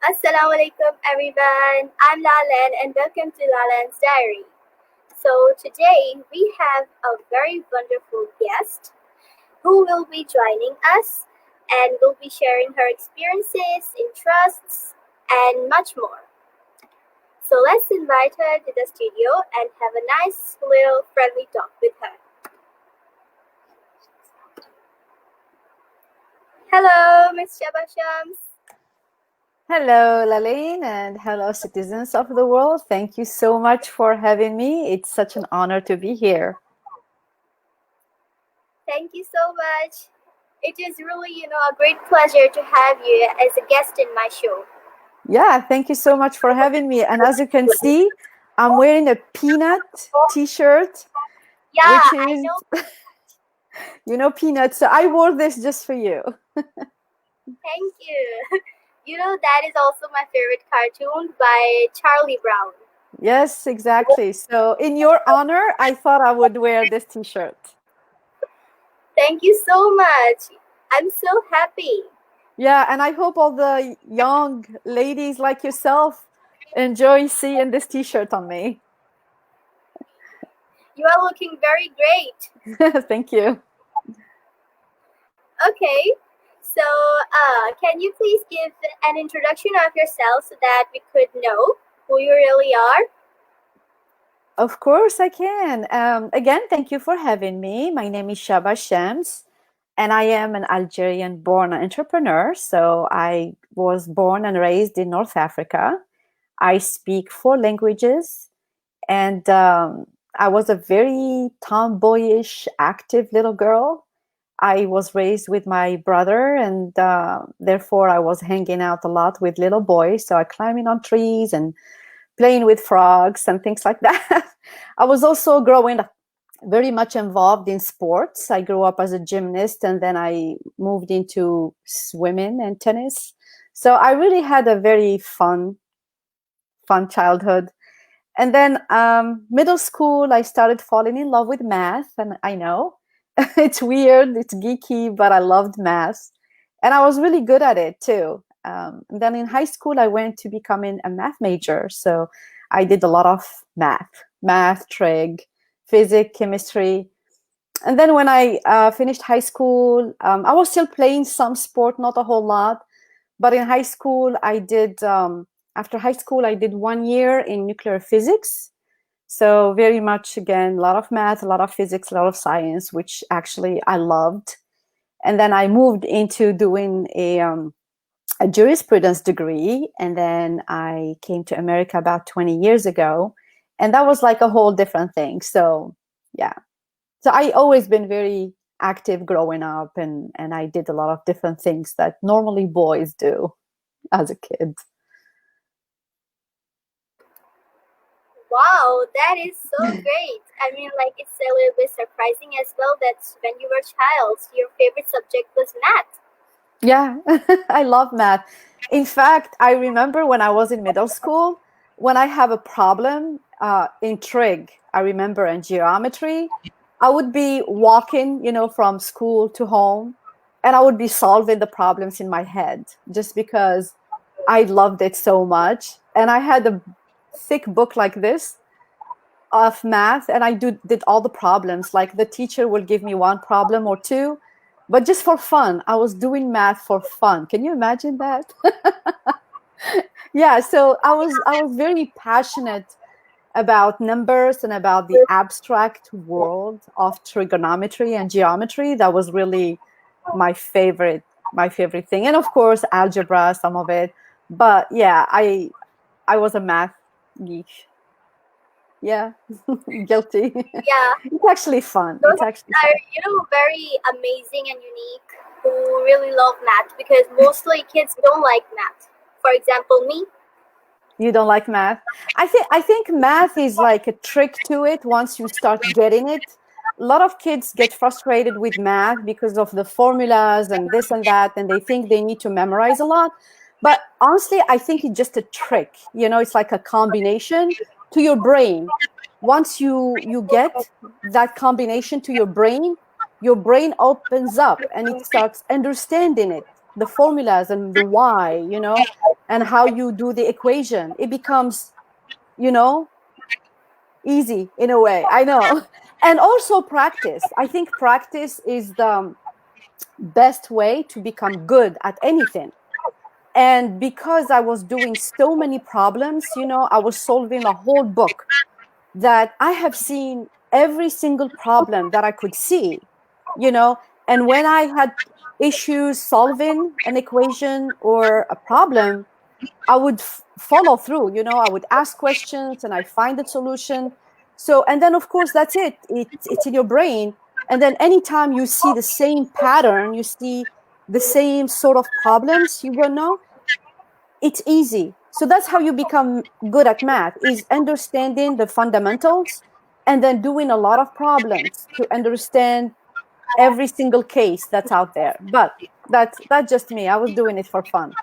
Assalamu alaikum everyone. I'm Lal-ain and welcome to Lal-ain's Diary. So today we have a very wonderful guest who will be joining us and will be sharing her experiences, interests, and much more. So let's invite her to the studio and have a nice little friendly talk with her. Hello, Miss Shaba Shams. Hello, Lal-ain, and hello, citizens of the world. Thank you so much for having me. It's such an honor to be here. Thank you so much. It is really, a great pleasure to have you as a guest in my show. Yeah, thank you so much for having me. And as you can see, I'm wearing a peanut t-shirt, Yeah, which I is, know. peanuts. So I wore this just for you. Thank you. That is also my favorite cartoon by Charlie Brown. Yes, exactly. So in your honor, I thought I would wear this t-shirt. Thank you so much. I'm so happy. Yeah, and I hope all the young ladies like yourself enjoy seeing this t-shirt on me. You are looking very great. Thank you. Okay. So, can you please give an introduction of yourself so that we could know who you really are? Of course, I can. Again, thank you for having me. My name is Shaba Shams, and I am an Algerian born entrepreneur. So I was born and raised in North Africa. I speak four languages, and I was a very tomboyish, active little girl. I was raised with my brother, and therefore I was hanging out a lot with little boys. So I climbing on trees and playing with frogs and things like that. I was also growing up very much involved in sports. I grew up as a gymnast and then I moved into swimming and tennis. So I really had a very fun childhood. And then middle school, I started falling in love with math. And I know it's weird, it's geeky, but I loved math. And I was really good at it too. And then in high school, I went to becoming a math major. So I did a lot of math, trig, physics, chemistry. And then when I finished high school, I was still playing some sport, not a whole lot. But in high school, after high school, I did 1 year in nuclear physics. So very much, again, a lot of math, a lot of physics, a lot of science, which actually I loved. And then I moved into doing a jurisprudence degree. And then I came to America about 20 years ago. And that was like a whole different thing. So, yeah. So I always been very active growing up, and I did a lot of different things that normally boys do as a kid. Wow, that is so great. I mean, like, it's a little bit surprising as well that when you were a child, your favorite subject was math. Yeah, I love math. In fact, I remember when I was in middle school, when I have a problem in trig, I remember in geometry, I would be walking, from school to home, and I would be solving the problems in my head just because I loved it so much. And I had a thick book like this of math, and I did all the problems. Like the teacher would give me one problem or two, but just for fun. I was doing math for fun. Can you imagine that? Yeah, so I was very passionate about numbers and about the abstract world of trigonometry and geometry. That was really my favorite thing. And of course algebra, some of it. But yeah, I was a math geek. Yeah. Guilty. Yeah, It's actually fun. those It's actually are, fun. very amazing and unique who really love math because mostly kids don't like math. For example, me. You don't like math? I think math is like a trick to it once you start getting it. A lot of kids get frustrated with math because of the formulas and this and that, and they think they need to memorize a lot. But honestly, I think it's just a trick. It's like a combination to your brain. Once you get that combination to your brain opens up and it starts understanding it, the formulas and the why, and how you do the equation. It becomes, you know, easy in a way. I know. And also practice. I think practice is the best way to become good at anything. And because I was doing so many problems, I was solving a whole book that I have seen every single problem that I could see, you know, and when I had issues solving an equation or a problem, I would follow through, I would ask questions and I find the solution. So, and then of course, that's it. It's in your brain. And then anytime you see the same pattern, you see the same sort of problems, it's easy. So that's how you become good at math, is understanding the fundamentals and then doing a lot of problems to understand every single case that's out there. But that's just me. I was doing it for fun.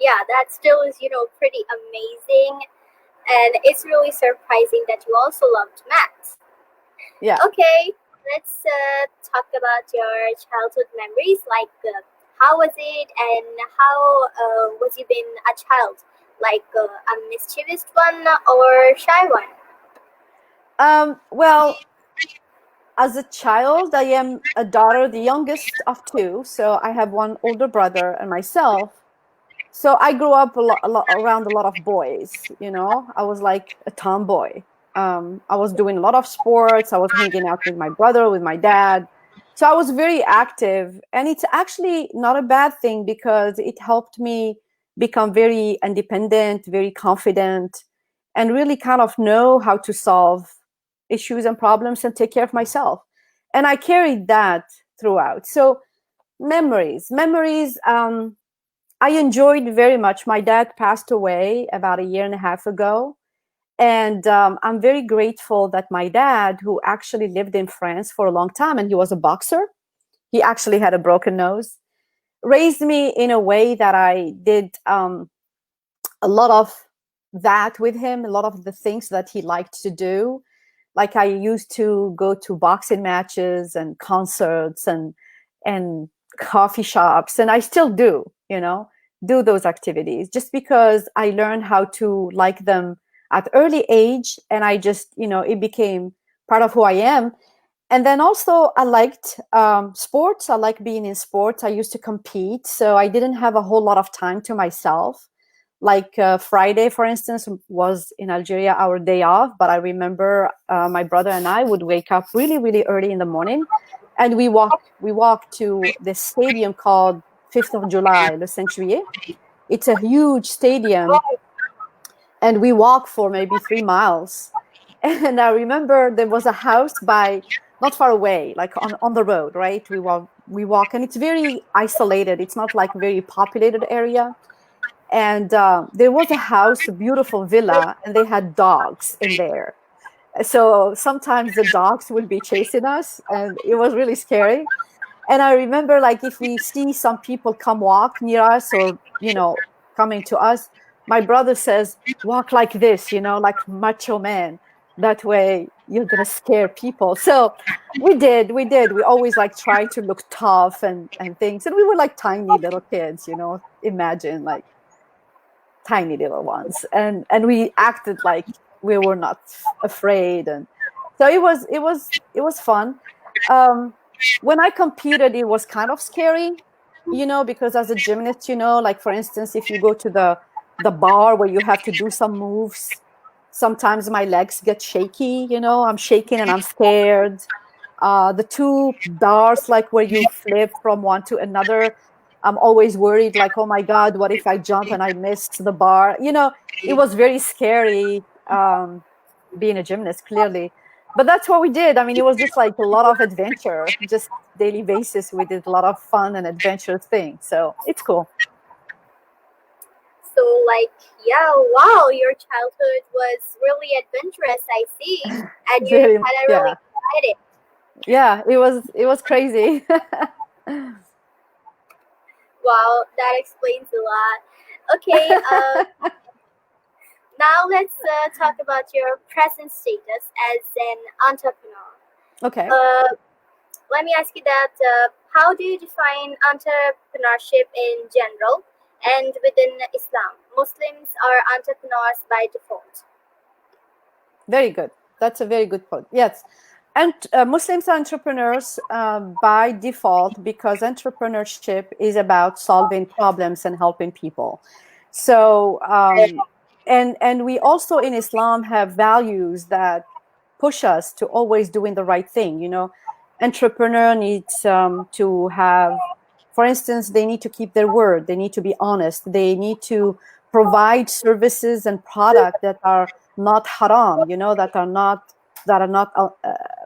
Yeah, that still is, pretty amazing. And it's really surprising that you also loved math. Yeah. Okay, let's talk about your childhood memories. Like, how was it, and how was you been a child? Like a mischievous one or shy one? Well, as a child, I am a daughter, the youngest of two. So I have one older brother and myself. So I grew up around a lot of boys. I was like a tomboy. I was doing a lot of sports. I was hanging out with my brother, with my dad. So I was very active, and it's actually not a bad thing because it helped me become very independent, very confident, and really kind of know how to solve issues and problems and take care of myself. And I carried that throughout. So memories. I enjoyed very much. My dad passed away about a year and a half ago. And I'm very grateful that my dad, who actually lived in France for a long time, and he was a boxer, he actually had a broken nose, raised me in a way that I did a lot of that with him, a lot of the things that he liked to do. Like I used to go to boxing matches and concerts and coffee shops, and I still do those activities just because I learned how to like them at early age, and I just it became part of who I am. And then also I liked sports. I like being in sports. I used to compete, so I didn't have a whole lot of time to myself. Like Friday, for instance, was in Algeria our day off, but I remember my brother and I would wake up really, really early in the morning, and we walked to this stadium called 5th of July, Le 5 Juillet. It's a huge stadium, and we walked for maybe 3 miles. And I remember there was a house by not far away, like on the road, right? We walk, and it's very isolated. It's not like very populated area. And there was a house, a beautiful villa, and they had dogs in there. So sometimes the dogs would be chasing us, and it was really scary. And I remember, like, if we see some people come walk near us or, coming to us, my brother says, walk like this, like macho man. That way you're going to scare people. So we did. We always like try to look tough and things. And we were like tiny little kids, imagine like tiny little ones. And we acted like we were not afraid. And so it was fun. Um, when I competed, it was kind of scary, because as a gymnast, like for instance, if you go to the bar where you have to do some moves, sometimes my legs get shaky, I'm shaking and I'm scared. The two bars, like where you flip from one to another, I'm always worried, like, oh my God, what if I jump and I missed the bar? It was very scary, being a gymnast, clearly. But that's what we did. I mean, it was just like a lot of adventure, just daily basis. We did a lot of fun and adventure things. So it's cool. So, like, yeah, wow, your childhood was really adventurous, I see, and you Very, kind of really yeah. tried it. Yeah, it was crazy. Wow, that explains a lot. Okay, now let's talk about your present status as an entrepreneur. Okay. Uh, Let me ask you that how do you define entrepreneurship in general? And within Islam, Muslims are entrepreneurs by default. Very good. That's a very good point. Yes. And Muslims are entrepreneurs by default because entrepreneurship is about solving problems and helping people. So, and we also in Islam have values that push us to always doing the right thing. You know, entrepreneur needs to have, for instance, they need to keep their word. They need to be honest. They need to provide services and product that are not haram, you know, that are not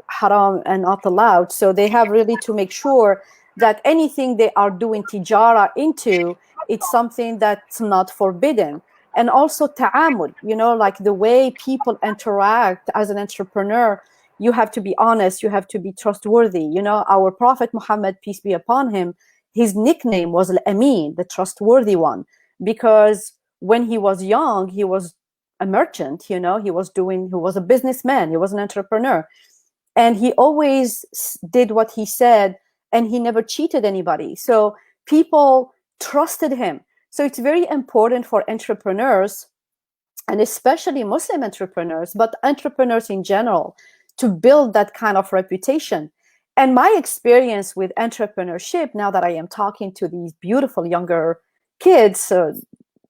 haram and not allowed. So they have really to make sure that anything they are doing tijara into, it's something that's not forbidden. And also ta'amul, you know, like the way people interact as an entrepreneur, you have to be honest, you have to be trustworthy. You know, our Prophet Muhammad, peace be upon him, his nickname was Al-Amin, the trustworthy one, because when he was young, he was a merchant, you know, he was a businessman, he was an entrepreneur. And he always did what he said, and he never cheated anybody. So people trusted him. So it's very important for entrepreneurs, and especially Muslim entrepreneurs, but entrepreneurs in general, to build that kind of reputation. And my experience with entrepreneurship, now that I am talking to these beautiful younger kids,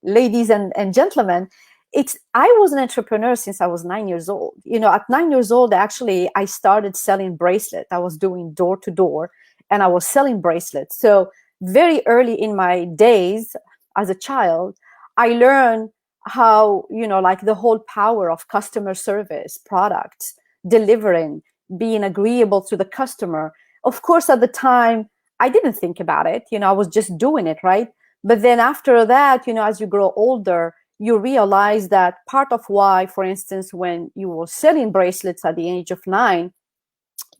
ladies and gentlemen, it's I was an entrepreneur since I was 9 years old. You know, at 9 years old, actually, I started selling bracelets. I was doing door to door, and I was selling bracelets. So very early in my days as a child, I learned how, you know, like the whole power of customer service, products, delivering, being agreeable to the customer. Of course, at the time, I didn't think about it. You know, I was just doing it, right? But then after that, you know, as you grow older, you realize that part of why, for instance, when you were selling bracelets at the age of 9,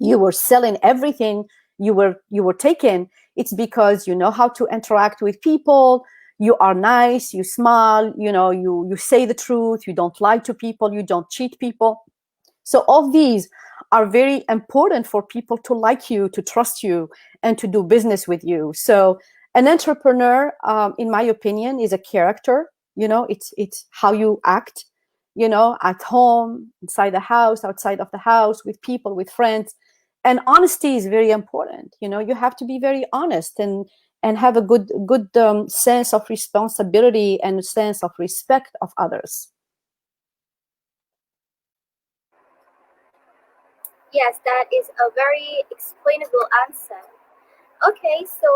you were selling everything you were taking. It's because you know how to interact with people. You are nice, you smile, you know, you say the truth, you don't lie to people, you don't cheat people. So all these are very important for people to like you, to trust you, and to do business with you. So an entrepreneur, in my opinion, is a character. You know, it's how you act, you know, at home, inside the house, outside of the house, with people, with friends. And honesty is very important. You know, you have to be very honest and have a good sense of responsibility and a sense of respect of others. Yes, that is a very explainable answer. Okay, so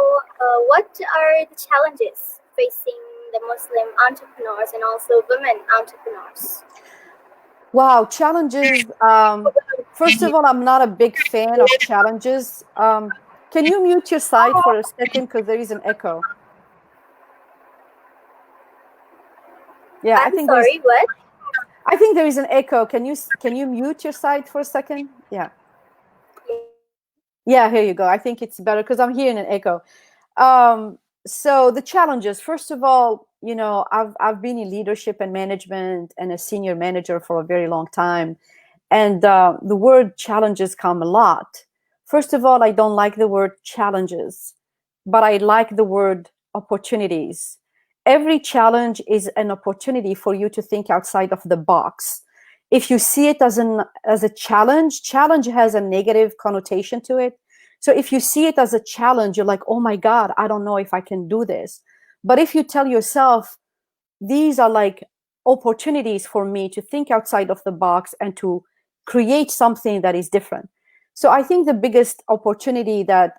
what are the challenges facing the Muslim entrepreneurs and also women entrepreneurs? Wow, challenges. First of all, I'm not a big fan of challenges. Can you mute your side for a second because there is an echo? Yeah, I'm sorry, what? I think there is an echo. Can you mute your side for a second? Yeah. Yeah, here you go. I think it's better because I'm hearing an echo. So the challenges, first of all, you know, I've been in leadership and management and a senior manager for a very long time. And the word challenges come a lot. First of all, I don't like the word challenges, but I like the word opportunities. Every challenge is an opportunity for you to think outside of the box. If you see it as a challenge has a negative connotation to it. So if you see it as a challenge, you're like, oh my God, I don't know if I can do this. But if you tell yourself, these are like opportunities for me to think outside of the box and to create something that is different. So I think the biggest opportunity that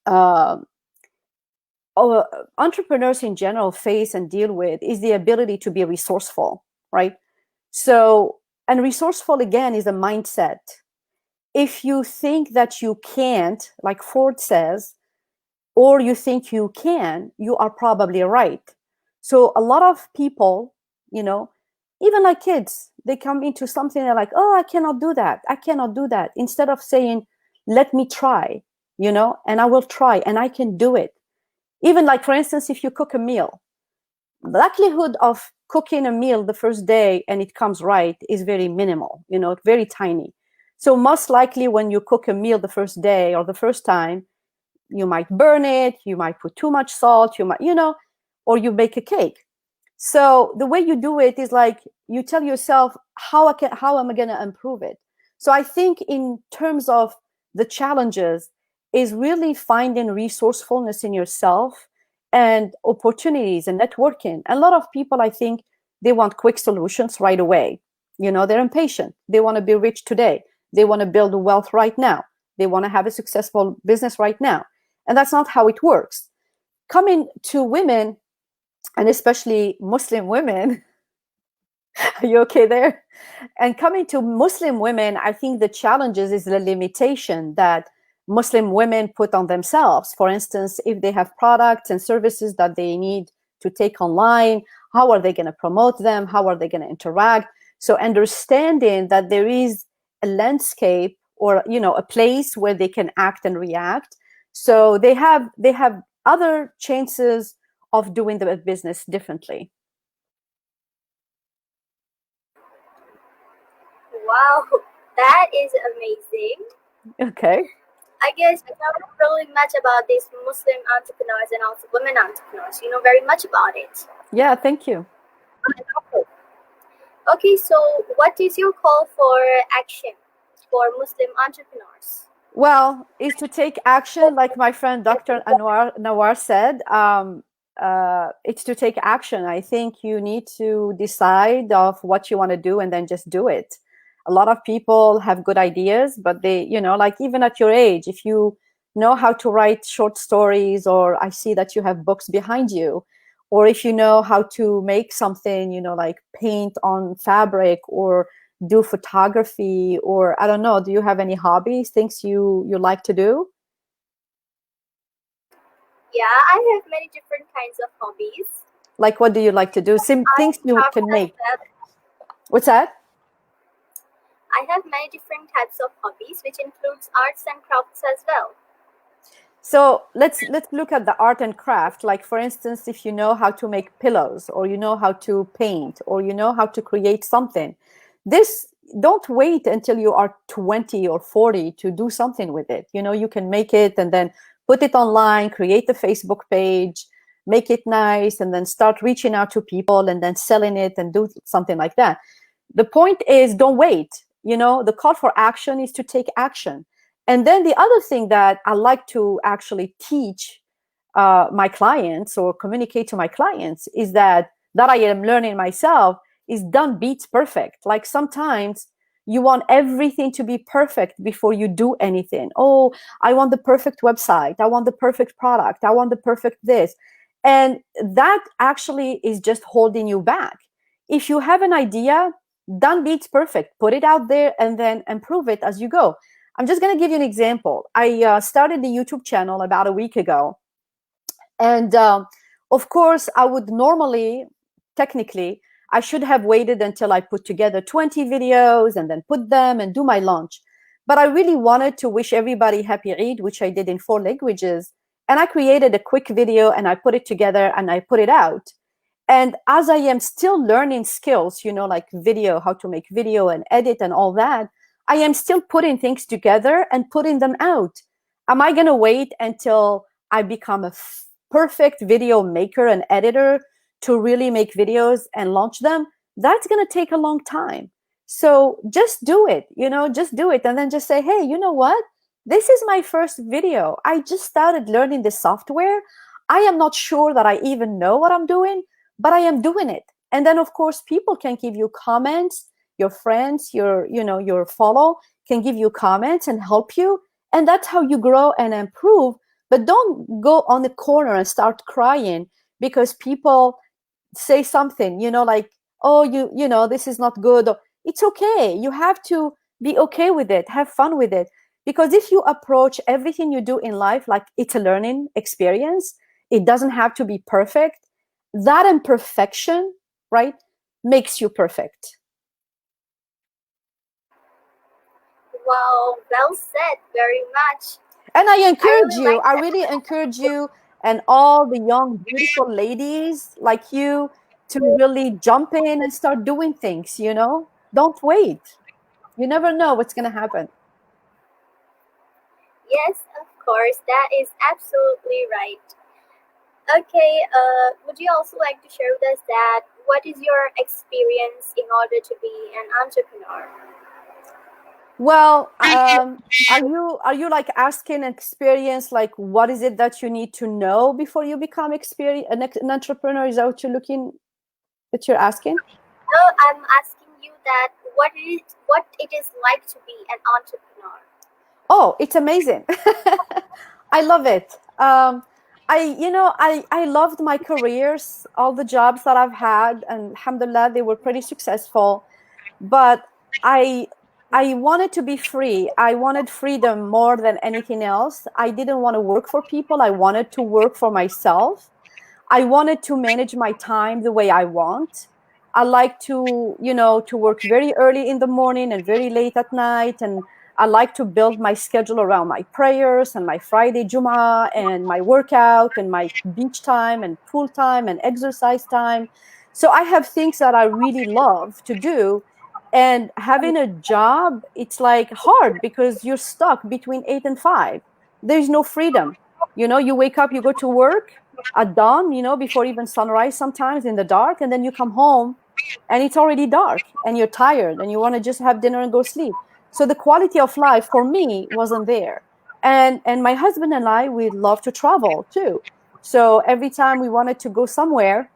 uh, uh, entrepreneurs in general face and deal with is the ability to be resourceful, right? So, and resourceful again is a mindset. If you think that you can't, like Ford says, or you think you can, you are probably right. So a lot of people, you know, even like kids, they come into something, they're like, oh, I cannot do that. I cannot do that. Instead of saying, let me try, you know, and I will try and I can do it. Even like, for instance, if you cook a meal, the likelihood of cooking a meal the first day and it comes right is very minimal, you know, very tiny. So most likely when you cook a meal the first day or the first time, you might burn it, you might put too much salt, you might, you know, or you bake a cake. So the way you do it is like you tell yourself how am I going to improve it. So I think in terms of the challenges is really finding resourcefulness in yourself and opportunities and networking. A lot of people, I think, they want quick solutions right away. They're impatient. They want to be rich today. They want to build wealth right now. They want to have a successful business right now. And that's not how it works. Coming to women, and especially Muslim women, are you okay there? And coming to Muslim women, I think the challenges is the limitation that Muslim women put on themselves. For instance, if they have products and services that they need to take online, how are they going to promote them? How are they going to interact? So understanding that there is a landscape or a place where they can act and react. So they have other chances of doing the business differently. Wow, that is amazing. Okay. I guess I know really much about these Muslim entrepreneurs and also women entrepreneurs. You know very much about it. Yeah, thank you. Okay, so what is your call for action for Muslim entrepreneurs? Well, is to take action, like my friend Dr. Anwar Nawar said. It's to take action. I think you need to decide of what you want to do and then just do it. A lot of people have good ideas, but they, like even at your age, if you know how to write short stories, or I see that you have books behind you, or if you know how to make something, like paint on fabric or do photography, or I don't know, do you have any hobbies, things you like to do? Yeah, I have many different kinds of hobbies. Like what do you like to do? Some I things you craft can as make. well. What's that? I have many different types of hobbies, which includes arts and crafts as well. So let's look at the art and craft. Like for instance, if you know how to make pillows, or you know how to paint, or you know how to create something, this don't wait until you are 20 or 40 to do something with it. You can make it and then put it online, create the Facebook page, make it nice, and then start reaching out to people and then selling it and do something like that. The point is, don't wait. The call for action is to take action. And then the other thing that I like to actually teach my clients or communicate to my clients is that I am learning myself is done beats perfect. Like sometimes you want everything to be perfect before you do anything. Oh, I want the perfect website. I want the perfect product. I want the perfect this. And that actually is just holding you back. If you have an idea, done beats perfect. Put it out there and then improve it as you go. I'm just going to give you an example. I started the YouTube channel about a week ago. And of course, I would normally, technically, I should have waited until I put together 20 videos and then put them and do my launch. But I really wanted to wish everybody happy Eid, which I did in 4 languages. And I created a quick video and I put it together and I put it out. And as I am still learning skills, like video, how to make video and edit and all that, I am still putting things together and putting them out. Am I going to wait until I become a perfect video maker and editor to really make videos and launch them? That's going to take a long time. So just do it, just do it. And then just say, hey, you know what? This is my first video. I just started learning the software. I am not sure that I even know what I'm doing, but I am doing it. And then of course people can give you comments, your friends, your follow can give you comments and help you. And that's how you grow and improve. But don't go on the corner and start crying because people say something, like, oh, this is not good. It's okay. You have to be okay with it, have fun with it. Because if you approach everything you do in life like it's a learning experience, it doesn't have to be perfect. That imperfection, right, makes you perfect. Wow, well said, very much. And I I encourage really you, like I that. really encourage you and all the young, beautiful ladies like you to really jump in and start doing things. Don't wait. You never know what's going to happen. Yes, of course, that is absolutely right. Okay, would you also like to share with us that what is your experience in order to be an entrepreneur? Well, are you like asking experience, like what is it that you need to know before you become an entrepreneur? Is that what you're asking? No, I'm asking you that what it is like to be an entrepreneur. Oh, it's amazing. I love it. I loved my careers, all the jobs that I've had, and alhamdulillah, they were pretty successful. But I I wanted to be free. I wanted freedom more than anything else. I didn't want to work for people. I wanted to work for myself. I wanted to manage my time the way I want. I like to work very early in the morning and very late at night. And I like to build my schedule around my prayers and my Friday Jum'ah and my workout and my beach time and pool time and exercise time. So I have things that I really love to do. And having a job, it's like hard because you're stuck between 8 and 5. There's no freedom. You wake up, you go to work at dawn, before even sunrise sometimes in the dark, and then you come home and it's already dark and you're tired and you want to just have dinner and go sleep. So the quality of life for me wasn't there. And my husband and I, we love to travel too. So every time we wanted to go somewhere,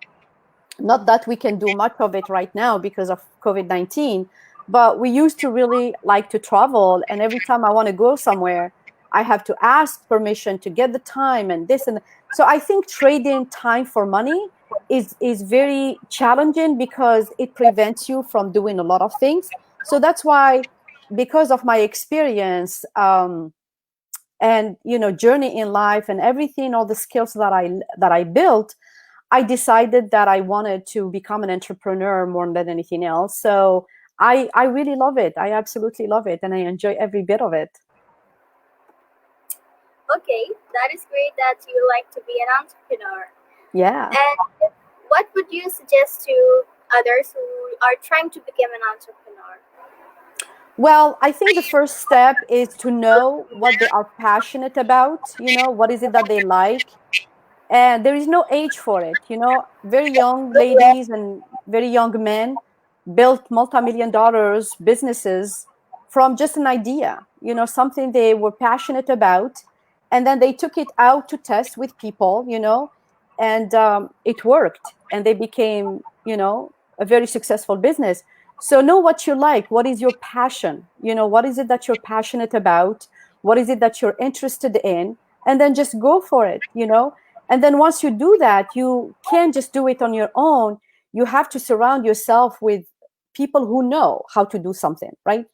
not that we can do much of it right now because of COVID-19, but we used to really like to travel. And every time I want to go somewhere, I have to ask permission to get the time and this. And so I think trading time for money is very challenging because it prevents you from doing a lot of things. So that's why, because of my experience, and journey in life and everything, all the skills that I built, I decided that I wanted to become an entrepreneur more than anything else. So I really love it. I absolutely love it, and I enjoy every bit of it. Okay, that is great that you like to be an entrepreneur. Yeah. And what would you suggest to others who are trying to become an entrepreneur? Well, I think the first step is to know what they are passionate about. What is it that they like? And there is no age for it. Very young ladies and very young men built multi-million dollars businesses from just an idea, something they were passionate about, and then they took it out to test with people, and it worked, and they became, a very successful business. So know what you like. What is your passion? What is it that you're passionate about? What is it that you're interested in? And then just go for it. And then once you do that, you can't just do it on your own. You have to surround yourself with people who know how to do something, right?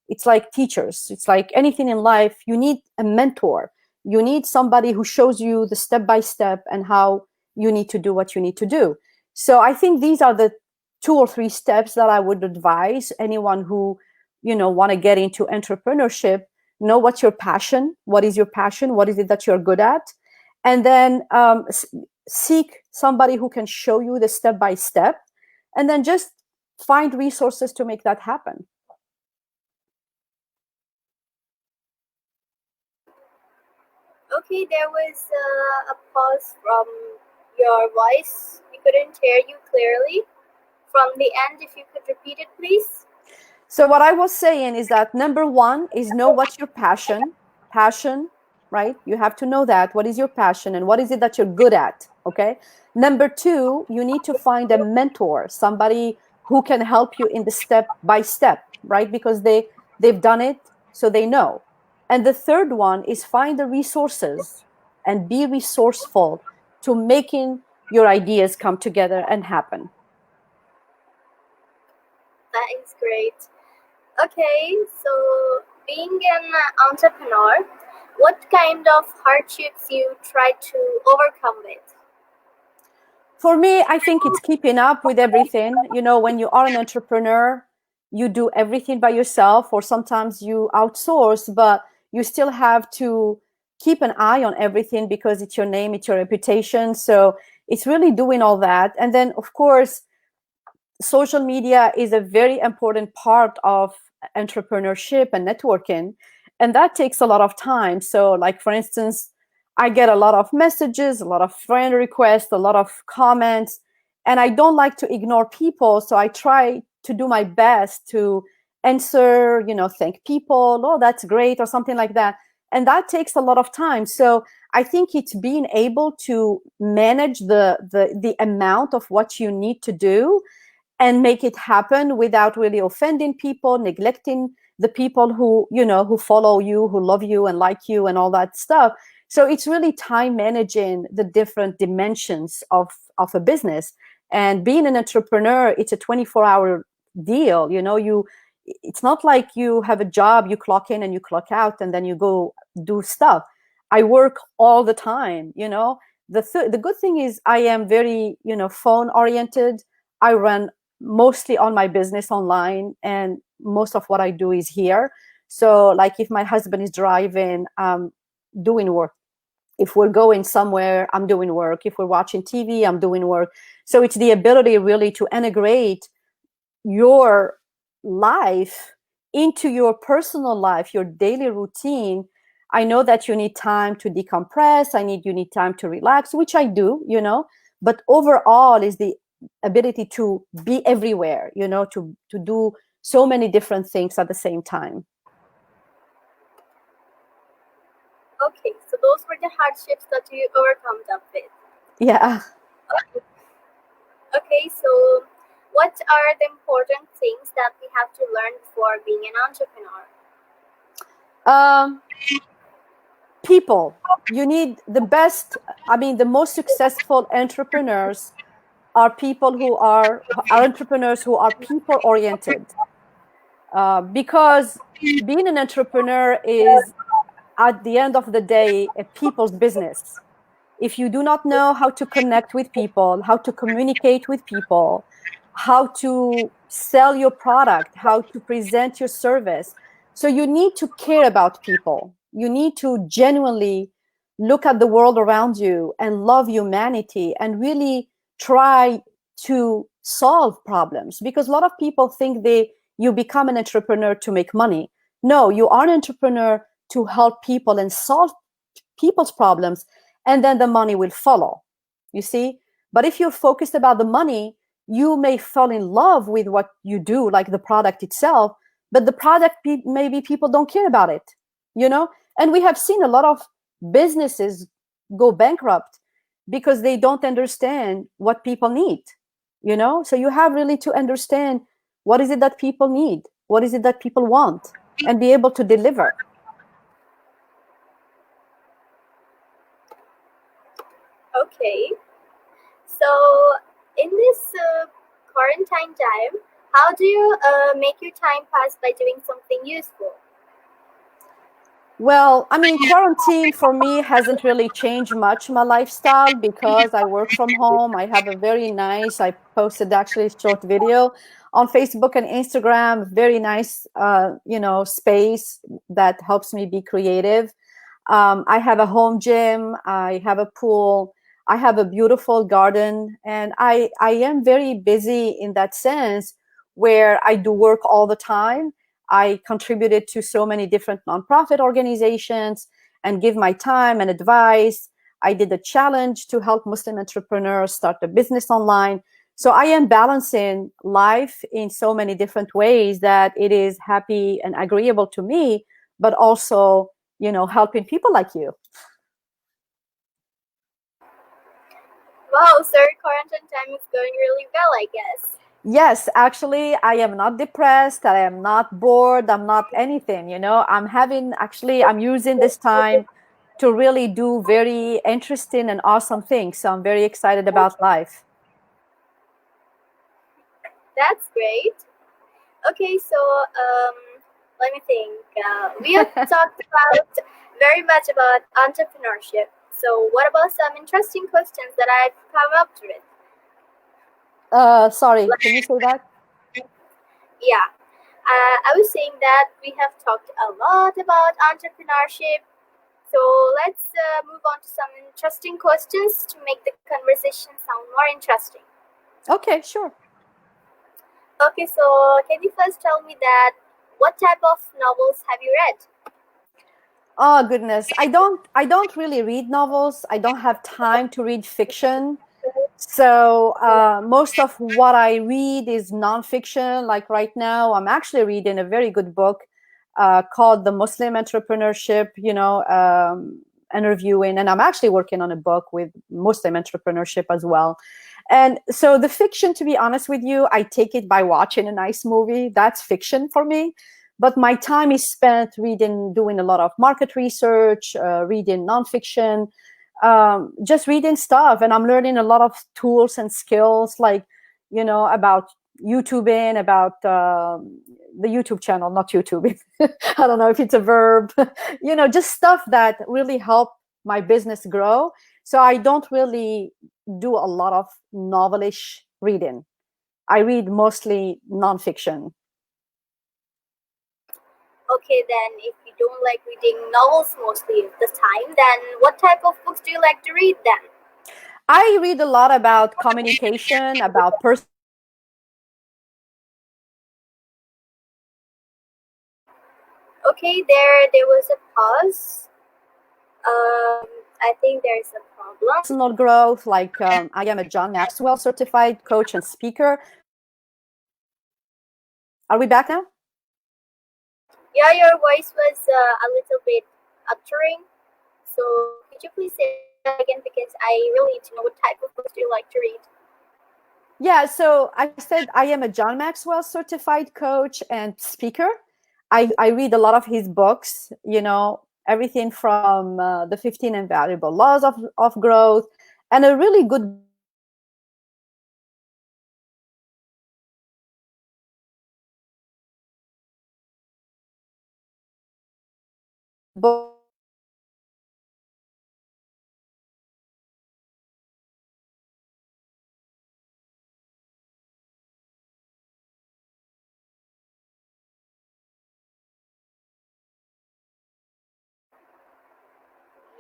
It's like teachers. It's like anything in life. You need a mentor. You need somebody who shows you the step by step and how you need to do what you need to do. So I think these are the 2 or 3 steps that I would advise anyone who, want to get into entrepreneurship. Know what's your passion. What is your passion? What is it that you're good at? And then seek somebody who can show you the step by step, and then just find resources to make that happen. Okay, there was a pause from your voice. We couldn't hear you clearly. From the end, if you could repeat it, please. So what I was saying is that number one is know what's your passion, right? You have to know that. What is your passion and what is it that you're good at? Okay. Number two, you need to find a mentor, somebody who can help you in the step by step, right? Because they've done it, so they know. And the third one is find the resources and be resourceful to making your ideas come together and happen. That is great. Okay, so being an entrepreneur, what kind of hardships you try to overcome with? For me, I think it's keeping up with everything. When you are an entrepreneur, you do everything by yourself, or sometimes you outsource, but you still have to keep an eye on everything because it's your name, it's your reputation. So it's really doing all that. And then, of course, social media is a very important part of entrepreneurship and networking, and that takes a lot of time. So, like, for instance, I get a lot of messages, a lot of friend requests, a lot of comments, and I don't like to ignore people. So I try to do my best to answer, thank people, oh, that's great, or something like that. And that takes a lot of time. So I think it's being able to manage the amount of what you need to do and make it happen without really offending people, neglecting the people who follow you, who love you and like you and all that stuff. So it's really time managing the different dimensions of a business. And being an entrepreneur, it's a 24-hour deal. It's not like you have a job, you clock in and you clock out and then you go do stuff. I work all the time. The good thing is I am very, phone oriented. I run mostly on my business online, and most of what I do is here. So like if my husband is driving, doing work. If we're going somewhere, I'm doing work. If we're watching TV, I'm doing work. So it's the ability really to integrate your life into your personal life, your daily routine. I know that you need time to decompress. You need time to relax, which I do, but overall is the ability to be everywhere, to do so many different things at the same time. Okay, so those were the hardships that you overcome up with. Yeah. Okay, so what are the important things that we have to learn before being an entrepreneur? Um, People. You need the best. I mean, the most successful entrepreneurs are people who are entrepreneurs who are people oriented, because being an entrepreneur is at the end of the day a people's business. If you do not know how to connect with people, how to communicate with people, how to sell your product, how to present your service, so you need to care about people. You need to genuinely look at the world around you and love humanity and really try to solve problems, because a lot of people think you become an entrepreneur to make money. No, you are an entrepreneur to help people and solve people's problems, and then the money will follow, you see. But if you're focused about the money, you may fall in love with what you do, like the product itself, but the product, maybe people don't care about it, and we have seen a lot of businesses go bankrupt because they don't understand what people need, so you have really to understand what is it that people need, what is it that people want, and be able to deliver. Okay, so in this quarantine time, how do you make your time pass by doing something useful? Well, I mean, quarantine for me hasn't really changed much my lifestyle because I work from home. I have a very nice, I posted actually a short video on Facebook and Instagram, very nice, space that helps me be creative. I have a home gym, I have a pool, I have a beautiful garden, and I am very busy in that sense where I do work all the time. I contributed to so many different nonprofit organizations and give my time and advice. I did a challenge to help Muslim entrepreneurs start a business online. So I am balancing life in so many different ways that it is happy and agreeable to me, but also, helping people like you. Wow, so your quarantine time is going really well, I guess. Yes, actually, I am not depressed. I am not bored. I'm not anything, I'm using this time to really do very interesting and awesome things. So I'm very excited about life. That's great. Okay, so let me think. We have talked about very much about entrepreneurship. So, what about some interesting questions that I've come up with? Sorry, can you say that? Yeah, I was saying that we have talked a lot about entrepreneurship. So, let's move on to some interesting questions to make the conversation sound more interesting. Okay, sure. Okay, so can you first tell me that what type of novels have you read? Oh goodness, I don't really read novels. I don't have time to read fiction. So most of what I read is nonfiction. Like right now, I'm actually reading a very good book called "The Muslim Entrepreneurship." Interviewing, and I'm actually working on a book with Muslim entrepreneurship as well. And so the fiction, to be honest with you, I take it by watching a nice movie. That's fiction for me. But my time is spent reading, doing a lot of market research, reading nonfiction, just reading stuff. And I'm learning a lot of tools and skills, like, about YouTubing, about the YouTube channel, not YouTube. I don't know if it's a verb, just stuff that really help my business grow. So I don't really do a lot of novelish reading. I read mostly nonfiction. Okay, then if you don't like reading novels mostly of the time, then what type of books do you like to read then? I read a lot about communication, about personal. Okay, there was a pause. I think there's a problem. Growth. Like I am a John Maxwell certified coach and speaker. Are we back now? Yeah, your voice was a little bit uttering. So could you please say that again because I really need to know what type of books do you like to read? Yeah, so I said I am a John Maxwell certified coach and speaker. I read a lot of his books, everything from the 15 Invaluable Laws of Growth, and a really good book.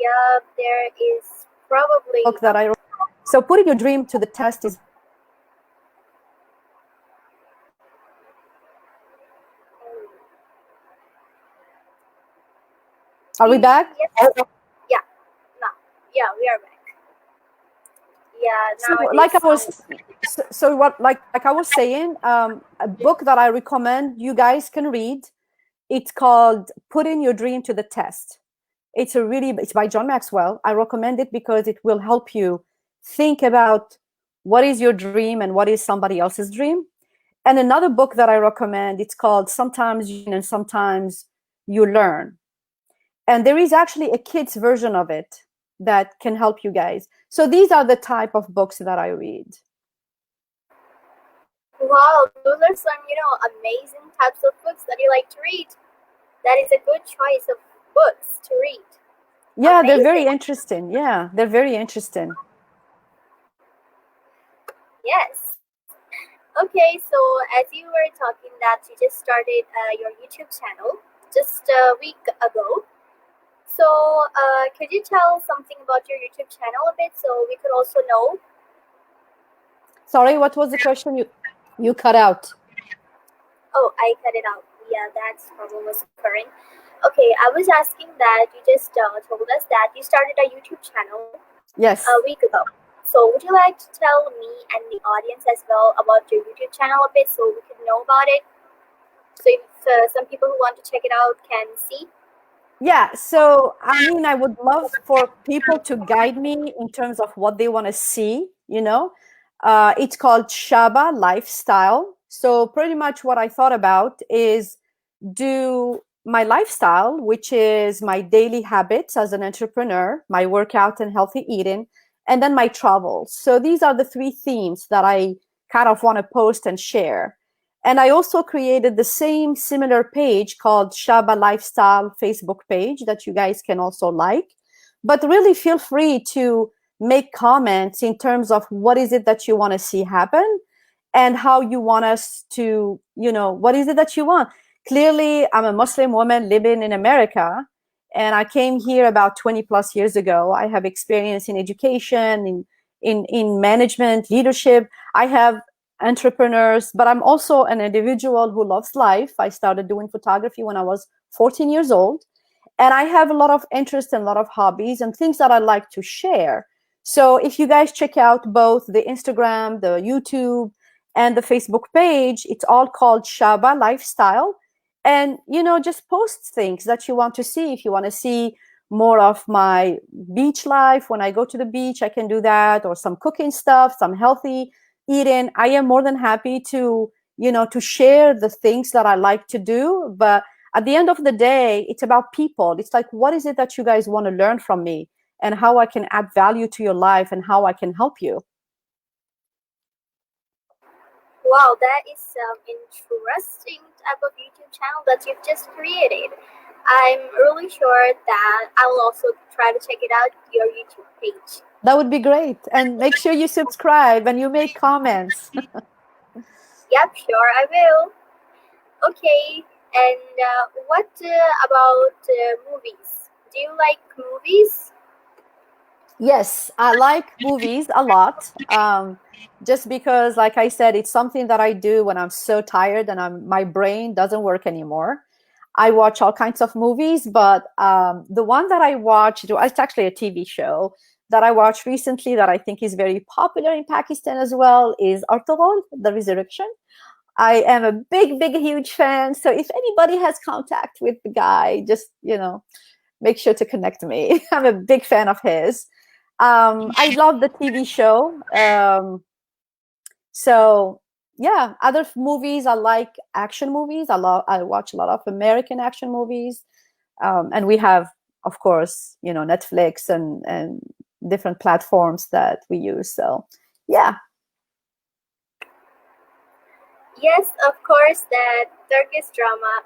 Yeah, there is probably Book that I wrote. So putting your dream to the test is. Are we back? yes, yeah, now, yeah, we are back. Yeah, So now it like I is. was, so what, like I was saying, a book that I recommend you guys can read. It's called "Putting Your Dream to the Test." It's by John Maxwell. I recommend it because it will help you think about what is your dream and what is somebody else's dream. And another book that I recommend, it's called "Sometimes You Win and Sometimes You Learn." And there is actually a kids version of it that can help you guys. So these are the type of books that I read. Wow, those are some, amazing types of books that you like to read. That is a good choice of books to read. Yeah, they're very Amazing. interesting. Yeah, they're very interesting. Yes. Okay, so as you were talking that you just started your YouTube channel just a week ago. So could you tell something about your YouTube channel a bit so we could also know? Sorry, what was the question? You cut out. Oh, I cut it out. Yeah, that's problem was occurring. Okay, I was asking that you just told us that you started a YouTube channel a Yes. week ago. So would you like to tell me and the audience as well about your YouTube channel a bit so we could know about it? So if some people who want to check it out can see. Yeah, so I mean, I would love for people to guide me in terms of what they want to see. It's called Shaba Lifestyle. So pretty much what I thought about is do my lifestyle, which is my daily habits as an entrepreneur, my workout and healthy eating, and then my travels. So these are the three themes that I kind of want to post and share. And I also created the same similar page called Shaba Lifestyle Facebook page that you guys can also like. But really feel free to make comments in terms of what is it that you want to see happen and how you want us to, what is it that you want. Clearly, I'm a Muslim woman living in America, and I came here about 20 plus years ago. I have experience in education, in management, leadership. I have entrepreneurs, but I'm also an individual who loves life. I started doing photography when I was 14 years old. And I have a lot of interest and a lot of hobbies and things that I like to share. So if you guys check out both the Instagram, the YouTube, and the Facebook page, it's all called Shaba Lifestyle. And just post things that you want to see. If you want to see more of my beach life when I go to the beach, I can do that, or some cooking stuff, some healthy eating. I am more than happy to share the things that I like to do. But at the end of the day, it's about people. It's like, what is it that you guys want to learn from me, and how I can add value to your life, and how I can help you. Wow, that is some interesting type of YouTube channel that you've just created. I'm really sure that I will also try to check it out, your YouTube page. That would be great. And make sure you subscribe and you make comments. Yep, sure, I will. Okay, and what about movies? Do you like movies? Yes, I like movies a lot. Just because, like I said, it's something that I do when I'm so tired and my brain doesn't work anymore. I watch all kinds of movies, but the one that I watched, it's actually a TV show that I watched recently that I think is very popular in Pakistan as well, is Artughrul, The Resurrection. I am a big, big, huge fan. So if anybody has contact with the guy, just, make sure to connect me. I'm a big fan of his. I love the TV show. So yeah, other movies, I like action movies. I watch a lot of American action movies. And we have, of course, Netflix and different platforms that we use. So yeah. Yes, of course, that Turkish drama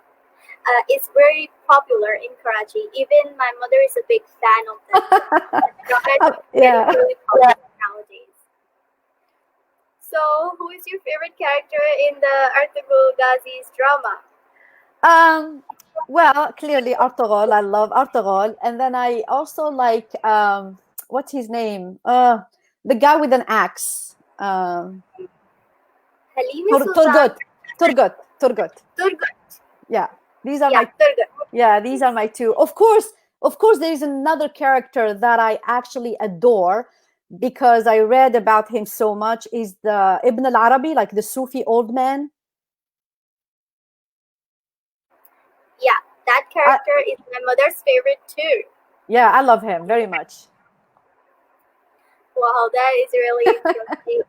is very popular in Karachi. Even my mother is a big fan of that drama. That drama is getting Yeah. really popular nowadays. So, who is your favorite character in the Ertugrul Ghazi's drama? Um, well, clearly Artughrul. I love Artughrul, and then I also like what's his name? The guy with an axe. Halimi Sultan. Turgut. Turgut. Turgut. Turgut. Yeah, these are Yeah, my Turgut. these are my two. Of course, there is another character that I actually adore because I read about him so much. Is the Ibn al-Arabi, like the Sufi old man? Yeah, that I, character is my mother's favorite too. yeah, I love him very much. Wow, that is really interesting.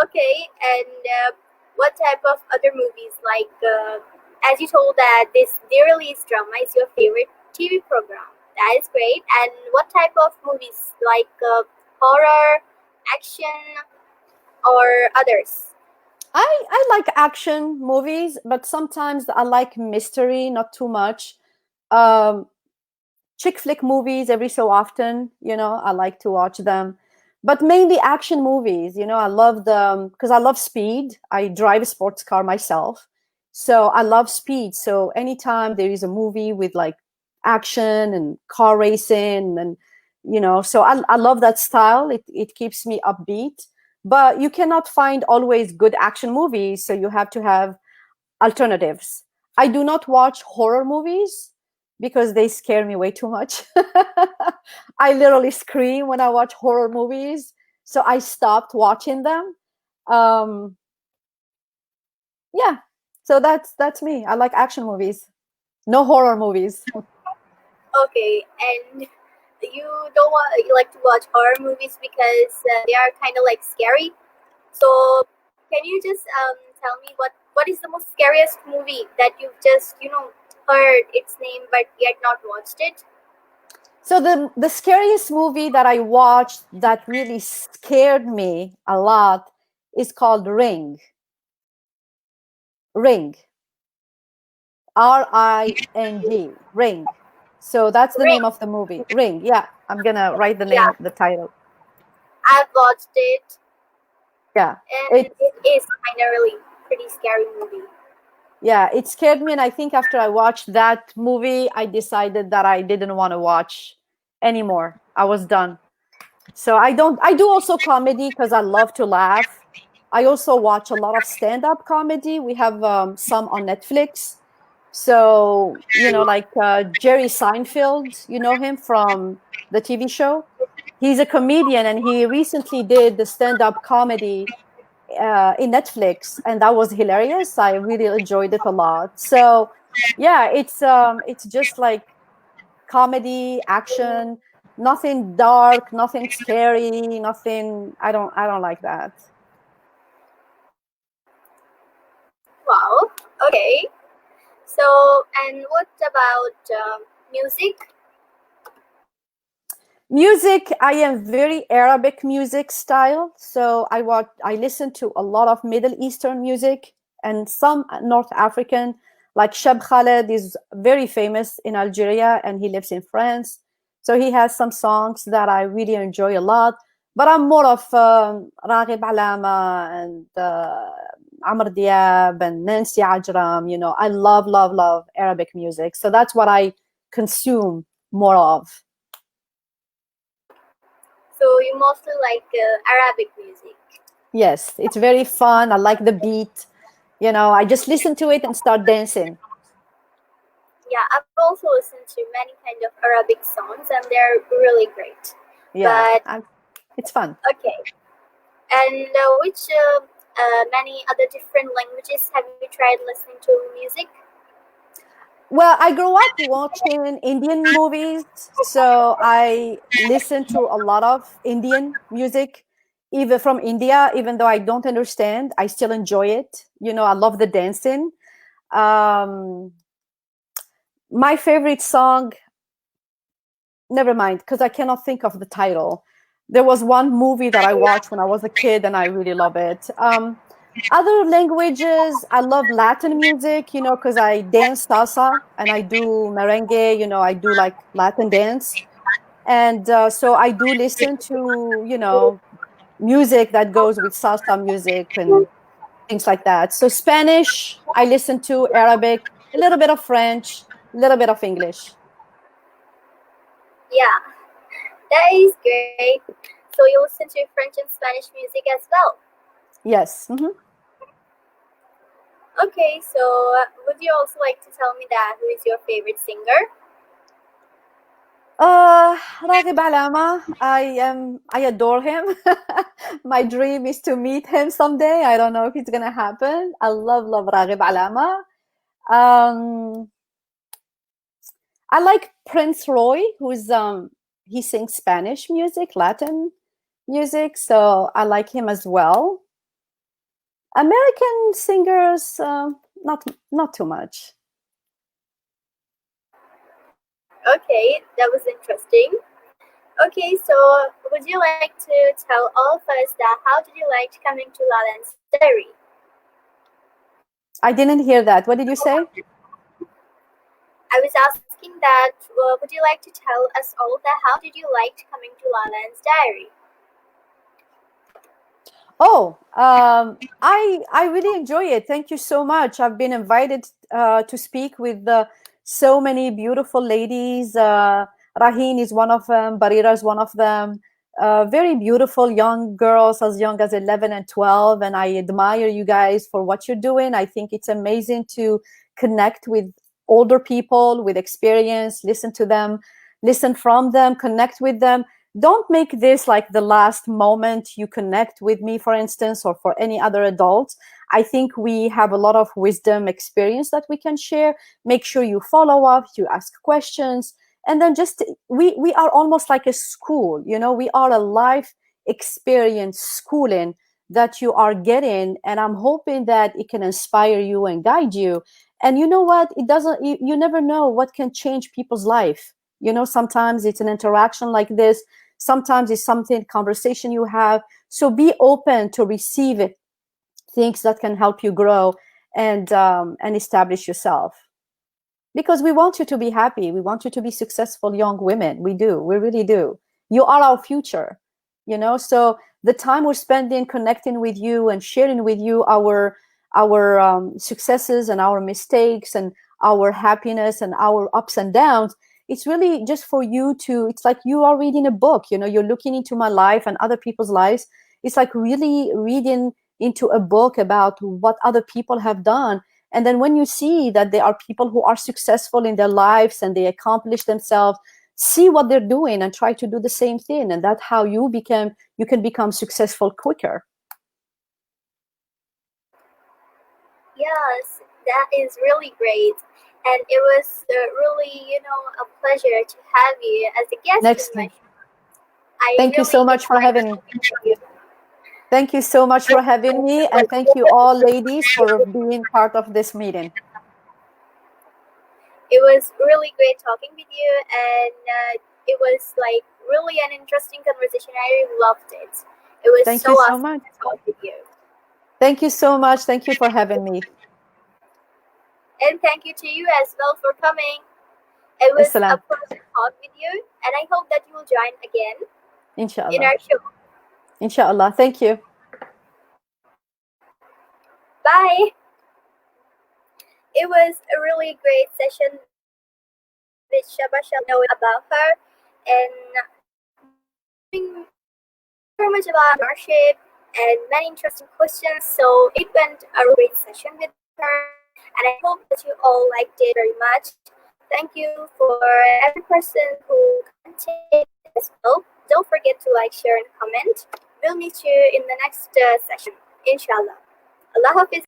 Okay, and what type of other movies, like, as you told that this Dearly's drama is your favorite TV program. That is great. And what type of movies, like horror, action, or others? I like action movies, but sometimes I like mystery, not too much. Um, Chick flick movies every so often, I like to watch them. But mainly action movies, I love them because I love speed. I drive a sports car myself. So I love speed. So anytime there is a movie with like action and car racing and so I love that style. It keeps me upbeat. But you cannot find always good action movies, so you have to have alternatives. I do not watch horror movies because they scare me way too much. I literally scream when I watch horror movies, so I stopped watching them. Um, yeah, so that's me. I like action movies, no horror movies. Okay, and you don't want you like to watch horror movies because they are kind of like scary. So, can you just tell me what is the most scariest movie that you've just heard its name but yet not watched it? So the scariest movie that I watched that really scared me a lot is called Ring. Ring. Ring. Ring. So that's the Ring. name of the movie. Ring. Yeah, I'm gonna write the name Yeah, of the title. I've watched it, Yeah. and It it is kind of really pretty scary movie. yeah, it scared me, and I think after I watched that movie, I decided that I didn't want to watch anymore. I was done. So I do also comedy because I love to laugh. I also watch a lot of stand-up comedy. We have some on Netflix. So, like Jerry Seinfeld, you know him from the TV show? He's a comedian and he recently did the stand up comedy in Netflix, and that was hilarious. I really enjoyed it a lot. So, yeah, it's just like comedy, action, nothing dark, nothing scary, nothing. I don't like that. Wow. Okay. So, and what about music? Music, I am very Arabic music style. So I listen to a lot of Middle Eastern music and some North African. Like Shab Khaled is very famous in Algeria and he lives in France. So he has some songs that I really enjoy a lot. But I'm more of Raghib Alama and Amr Diab and Nancy Ajram. I love, love, love Arabic music. So that's what I consume more of. So you mostly like Arabic music. Yes, it's very fun. I like the beat. I just listen to it and start dancing. Yeah, I've also listened to many kind of Arabic songs, and they're really great. Yeah, But it's fun. okay, and which many other different languages have you tried listening to music? Well, I grew up watching Indian movies, so I listen to a lot of Indian music, even from India. Even though I don't understand, I still enjoy it. I love the dancing. Um, my favorite song, never mind, because I cannot think of the title. There was one movie that I watched when I was a kid, and I really love it. Other languages, I love Latin music, because I dance salsa and I do merengue, I do like Latin dance. And so I do listen to, music that goes with salsa music and things like that. So Spanish, I listen to Arabic, a little bit of French, a little bit of English. Yeah, that is great. So you listen to French and Spanish music as well. Yes. Mm-hmm. Okay, so would you also like to tell me that who is your favorite singer? Raghib Alama, I adore him. My dream is to meet him someday. I don't know if it's gonna happen. I love, love Raghib Alama. Um, I like Prince Roy, who's he sings Spanish music, Latin music, so I like him as well. American singers, not too much. Okay, that was interesting. Okay, so would you like to tell all of us that how did you like coming to Lal-ain's Diary? I didn't hear that. What did you say? I was asking that would you like to tell us all that how did you like coming to Lal-ain's Diary? Oh, I really enjoy it. Thank you so much. I've been invited to speak with so many beautiful ladies. Rahin is one of them. Barira is one of them. Very beautiful young girls, as young as 11 and 12. And I admire you guys for what you're doing. I think it's amazing to connect with older people with experience, listen to them, listen from them, connect with them. Don't make this like the last moment you connect with me, for instance, or for any other adult. I think we have a lot of wisdom experience that we can share. Make sure you follow up, you ask questions, and then just we are almost like a school, we are a life experience schooling that you are getting, and I'm hoping that it can inspire you and guide you. And you know what, it doesn't you never know what can change people's life. Sometimes it's an interaction like this, sometimes it's something conversation you have. So be open to receive it, things that can help you grow and establish yourself, because we want you to be happy, we want you to be successful young women. We really do. You are our future. So the time we're spending connecting with you and sharing with you our successes and our mistakes and our happiness and our ups and downs, it's really just for you to, it's like you are reading a book. You're looking into my life and other people's lives. It's like really reading into a book about what other people have done. And then when you see that there are people who are successful in their lives and they accomplish themselves, see what they're doing and try to do the same thing. And that's how you can become successful quicker. Yes, that is really great. And it was really, a pleasure to have you as a guest in Next my time. show. I Thank you so really much for enjoyed having talking to you. Thank you so much for having me, and thank you all ladies for being part of this meeting. It was really great talking with you, and it was like really an interesting conversation. I really loved it. It was Thank so you so awesome much. to talk with you. Thank you so much. Thank you for having me. And thank you to you as well for coming. It was a Assalam. pleasure to talk with you, and I hope that you will join again in Inshallah. our show. Inshallah. Thank you. Bye. It was a really great session with Shaba Shams. Know about her, and knowing so much about entrepreneurship and many interesting questions. So it went a really great session with her, and I hope that you all liked it very much. Thank you for every person who commented as well. Don't forget to like, share, and comment. We'll meet you in the next session, inshallah. Allah Hafiz.